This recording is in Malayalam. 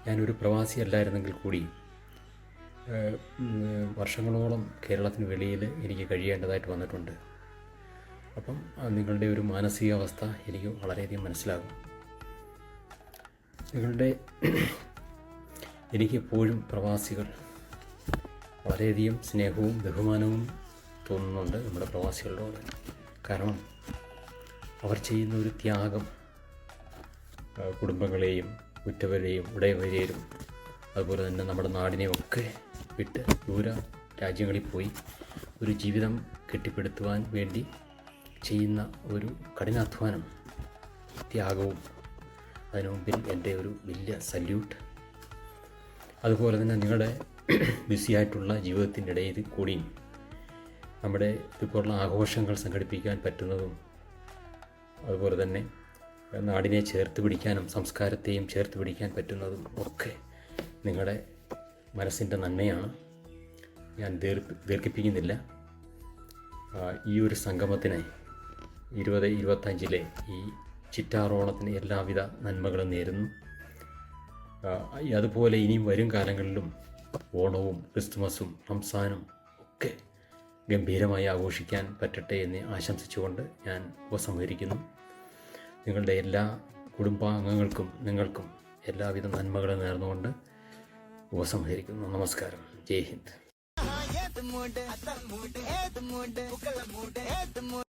ഞാനൊരു പ്രവാസിയല്ലായിരുന്നെങ്കിൽ കൂടി വർഷങ്ങളോളം കേരളത്തിന് വെളിയിൽ എനിക്ക് കഴിയേണ്ടതായിട്ട് വന്നിട്ടുണ്ട്. അപ്പം നിങ്ങളുടെ ഒരു മാനസികാവസ്ഥ എനിക്ക് വളരെയധികം മനസ്സിലാകും. എനിക്കെപ്പോഴും പ്രവാസികൾ വളരെയധികം സ്നേഹവും ബഹുമാനവും തോന്നുന്നുണ്ട് നമ്മുടെ പ്രവാസികളോട്. കാരണം അവർ ചെയ്യുന്ന ഒരു ത്യാഗം കുടുംബങ്ങളെയും ഉറ്റവരെയും ഉടയവരെയും അതുപോലെ തന്നെ നമ്മുടെ നാടിനെയൊക്കെ വിട്ട് ദൂര രാജ്യങ്ങളിൽ പോയി ഒരു ജീവിതം കെട്ടിപ്പടുത്തുവാൻ വേണ്ടി ചെയ്യുന്ന ഒരു കഠിനാധ്വാനം, ത്യാഗവും, അതിനു മുമ്പിൽ എൻ്റെ ഒരു വലിയ സല്യൂട്ട്. അതുപോലെ തന്നെ നിങ്ങളുടെ ബിസിയായിട്ടുള്ള ജീവിതത്തിൻ്റെ ഇടയിൽ കൂടിയും നമ്മുടെ ഇതുപോലുള്ള ആഘോഷങ്ങൾ സംഘടിപ്പിക്കാൻ പറ്റുന്നതും അതുപോലെ തന്നെ നാടിനെ ചേർത്ത് പിടിക്കാനും സംസ്കാരത്തെയും ചേർത്ത് പിടിക്കാൻ പറ്റുന്നതും ഒക്കെ നിങ്ങളുടെ മനസ്സിൻ്റെ നന്മയാണ്. ഞാൻ ദീർഘിപ്പിക്കുന്നില്ല. ഈ ഒരു സംഗമത്തിന് 2025 ഈ ചിറ്റാറോണത്തിന് എല്ലാവിധ നന്മകളും നേരുന്നു. അതുപോലെ ഇനിയും വരും കാലങ്ങളിലും ഓണവും ക്രിസ്തുമസും റംസാനും ഒക്കെ ഗംഭീരമായി ആഘോഷിക്കാൻ പറ്റട്ടെ എന്ന് ആശംസിച്ചുകൊണ്ട് ഞാൻ ഉപസംഹരിക്കുന്നു. നിങ്ങളുടെ എല്ലാ കുടുംബാംഗങ്ങൾക്കും നിങ്ങൾക്കും എല്ലാവിധ നന്മകളും നേർന്നുകൊണ്ട് ഉപസംഹരിക്കുന്നു. നമസ്കാരം. ജയ് ഹിന്ദ്.